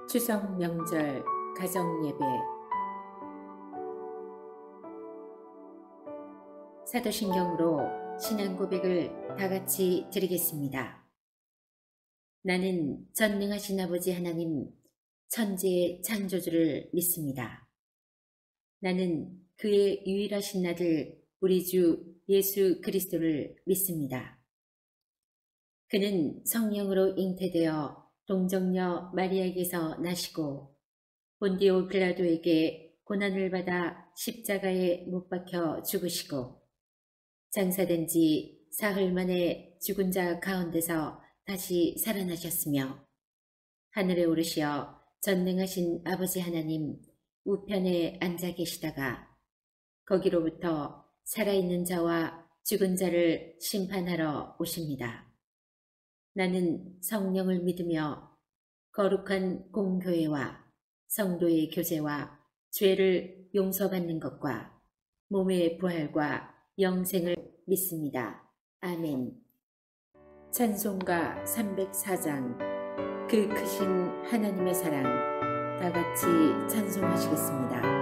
추석 명절 가정예배. 사도신경으로 신앙 고백을 다 같이 드리겠습니다. 나는 전능하신 아버지 하나님 천지의 창조주를 믿습니다. 나는 그의 유일하신 아들 우리 주 예수 그리스도를 믿습니다. 그는 성령으로 잉태되어 동정녀 마리아에게서 나시고 본디오 빌라도에게 고난을 받아 십자가에 못 박혀 죽으시고 장사된 지 사흘 만에 죽은 자 가운데서 다시 살아나셨으며 하늘에 오르시어 전능하신 아버지 하나님 우편에 앉아 계시다가 거기로부터 살아있는 자와 죽은 자를 심판하러 오십니다. 나는 성령을 믿으며 거룩한 공교회와 성도의 교제와 죄를 용서받는 것과 몸의 부활과 영생을 믿습니다. 아멘. 찬송가 304장 그 크신 하나님의 사랑 다 같이 찬송하시겠습니다.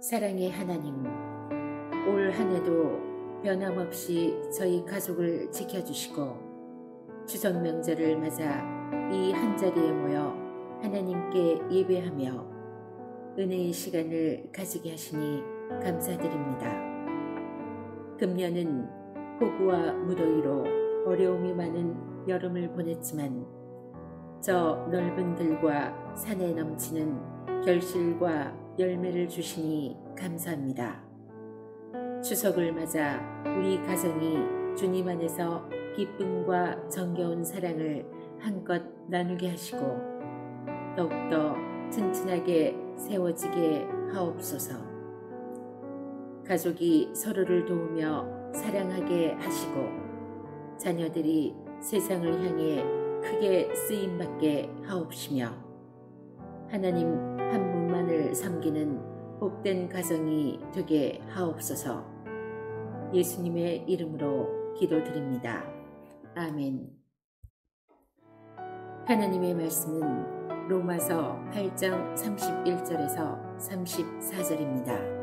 사랑의 하나님, 올 한 해도 변함없이 저희 가족을 지켜주시고 추석 명절을 맞아 이 한자리에 모여 하나님께 예배하며 은혜의 시간을 가지게 하시니 감사드립니다. 금년은 폭우와 무더위로 어려움이 많은 여름을 보냈지만 저 넓은 들과 산에 넘치는 결실과 열매를 주시니 감사합니다. 추석을 맞아 우리 가정이 주님 안에서 기쁨과 정겨운 사랑을 한껏 나누게 하시고 더욱더 튼튼하게 세워지게 하옵소서. 가족이 서로를 도우며 사랑하게 하시고 자녀들이 세상을 향해 크게 쓰임받게 하옵시며 하나님 한 분만을 섬기는 복된 가정이 되게 하옵소서. 예수님의 이름으로 기도드립니다. 아멘. 하나님의 말씀은 로마서 8장 31절에서 34절입니다.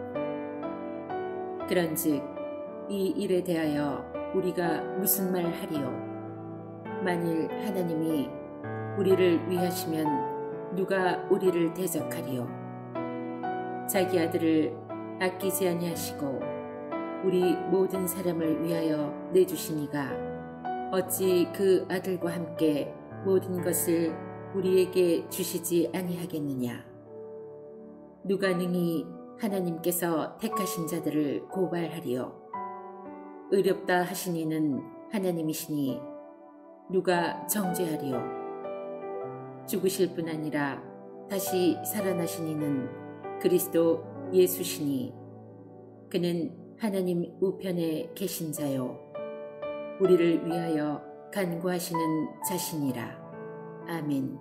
그런즉 이 일에 대하여 우리가 무슨 말 하리요? 만일 하나님이 우리를 위하시면 누가 우리를 대적하리요? 자기 아들을 아끼지 아니하시고 우리 모든 사람을 위하여 내주시니가 어찌 그 아들과 함께 모든 것을 우리에게 주시지 아니하겠느냐? 누가 능히 하나님께서 택하신 자들을 고발하리요? 의롭다 하신 이는 하나님이시니 누가 정죄하리요? 죽으실 뿐 아니라 다시 살아나신 이는 그리스도 예수시니 그는 하나님 우편에 계신 자요 우리를 위하여 간구하시는 자신이라. 아멘.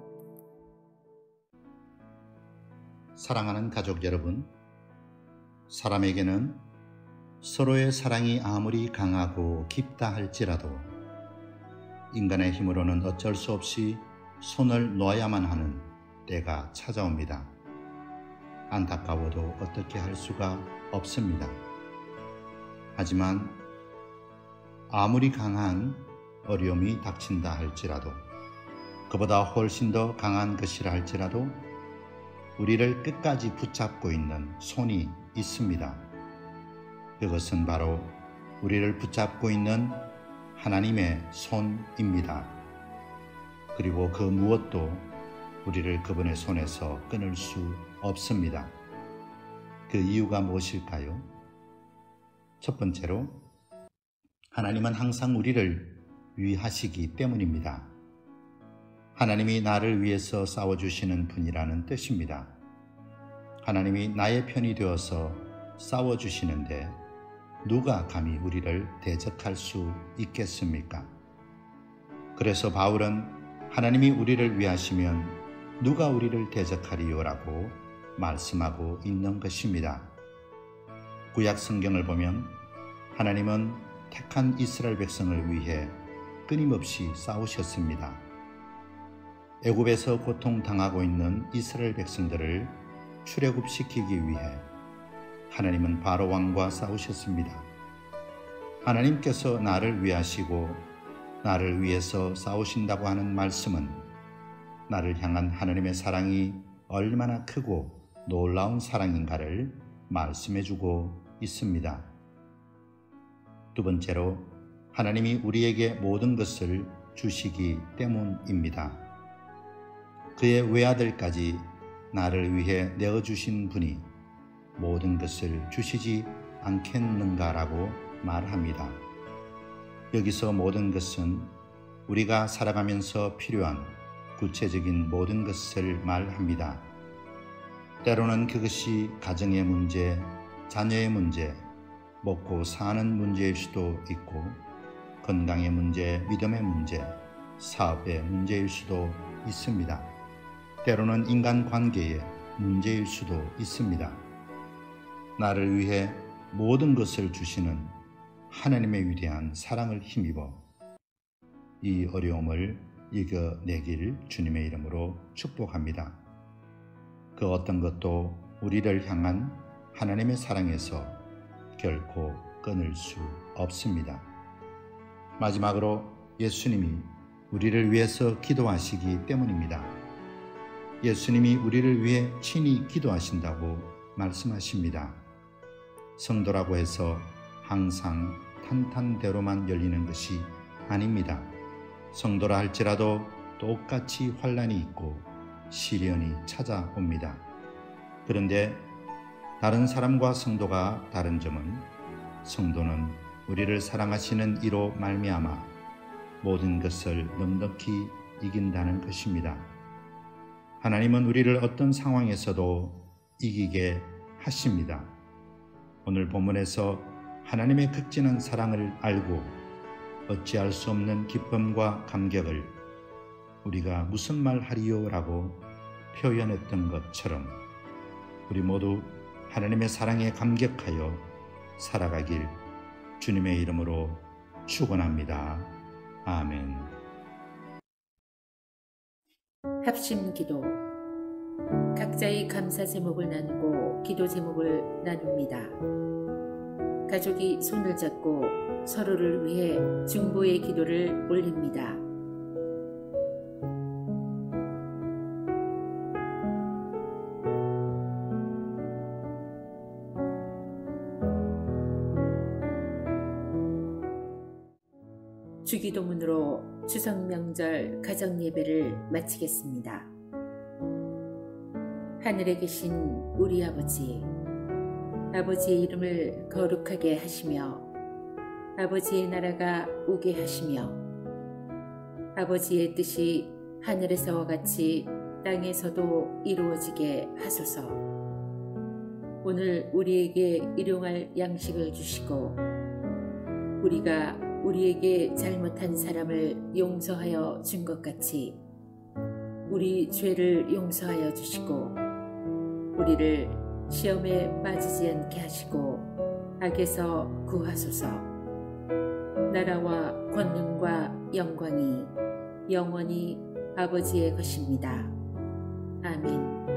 사랑하는 가족 여러분, 사람에게는 서로의 사랑이 아무리 강하고 깊다 할지라도 인간의 힘으로는 어쩔 수 없이 손을 놓아야만 하는 때가 찾아옵니다. 안타까워도 어떻게 할 수가 없습니다. 하지만 아무리 강한 어려움이 닥친다 할지라도 그보다 훨씬 더 강한 것이라 할지라도 우리를 끝까지 붙잡고 있는 손이 있습니다. 그것은 바로 우리를 붙잡고 있는 하나님의 손입니다. 그리고 그 무엇도 우리를 그분의 손에서 끊을 수 없습니다. 그 이유가 무엇일까요? 첫 번째로 하나님은 항상 우리를 위하시기 때문입니다. 하나님이 나를 위해서 싸워주시는 분이라는 뜻입니다. 하나님이 나의 편이 되어서 싸워주시는데 누가 감히 우리를 대적할 수 있겠습니까? 그래서 바울은 하나님이 우리를 위하시면 누가 우리를 대적하리요라고 말씀하고 있는 것입니다. 구약 성경을 보면 하나님은 택한 이스라엘 백성을 위해 끊임없이 싸우셨습니다. 애굽에서 고통당하고 있는 이스라엘 백성들을 출애굽시키기 위해 하나님은 바로 왕과 싸우셨습니다. 하나님께서 나를 위하시고 나를 위해서 싸우신다고 하는 말씀은 나를 향한 하나님의 사랑이 얼마나 크고 놀라운 사랑인가를 말씀해주고 있습니다. 두 번째로 하나님이 우리에게 모든 것을 주시기 때문입니다. 그의 외아들까지 나를 위해 내어주신 분이 모든 것을 주시지 않겠는가라고 말합니다. 여기서 모든 것은 우리가 살아가면서 필요한 구체적인 모든 것을 말합니다. 때로는 그것이 가정의 문제, 자녀의 문제, 먹고 사는 문제일 수도 있고 건강의 문제, 믿음의 문제, 사업의 문제일 수도 있습니다. 때로는 인간관계의 문제일 수도 있습니다. 나를 위해 모든 것을 주시는 하나님의 위대한 사랑을 힘입어 이 어려움을 이겨내길 주님의 이름으로 축복합니다. 그 어떤 것도 우리를 향한 하나님의 사랑에서 결코 끊을 수 없습니다. 마지막으로 예수님이 우리를 위해서 기도하시기 때문입니다. 예수님이 우리를 위해 친히 기도하신다고 말씀하십니다. 성도라고 해서 항상 탄탄대로만 열리는 것이 아닙니다. 성도라 할지라도 똑같이 환난이 있고 시련이 찾아옵니다. 그런데 다른 사람과 성도가 다른 점은 성도는 우리를 사랑하시는 이로 말미암아 모든 것을 넉넉히 이긴다는 것입니다. 하나님은 우리를 어떤 상황에서도 이기게 하십니다. 오늘 본문에서 하나님의 극진한 사랑을 알고 어찌할 수 없는 기쁨과 감격을 우리가 무슨 말 하리요? 라고 표현했던 것처럼 우리 모두 하나님의 사랑에 감격하여 살아가길 주님의 이름으로 축원합니다. 아멘. 합심기도. 각자의 감사 제목을 나누고 기도 제목을 나눕니다. 가족이 손을 잡고 서로를 위해 중보의 기도를 올립니다. 주기도문으로 추석 명절 가정 예배를 마치겠습니다. 하늘에 계신 우리 아버지, 아버지의 이름을 거룩하게 하시며 아버지의 나라가 오게 하시며 아버지의 뜻이 하늘에서와 같이 땅에서도 이루어지게 하소서. 오늘 우리에게 일용할 양식을 주시고 우리가 우리에게 잘못한 사람을 용서하여 준 것 같이 우리 죄를 용서하여 주시고 우리를 시험에 빠지지 않게 하시고 악에서 구하소서. 나라와 권능과 영광이 영원히 아버지의 것입니다. 아멘.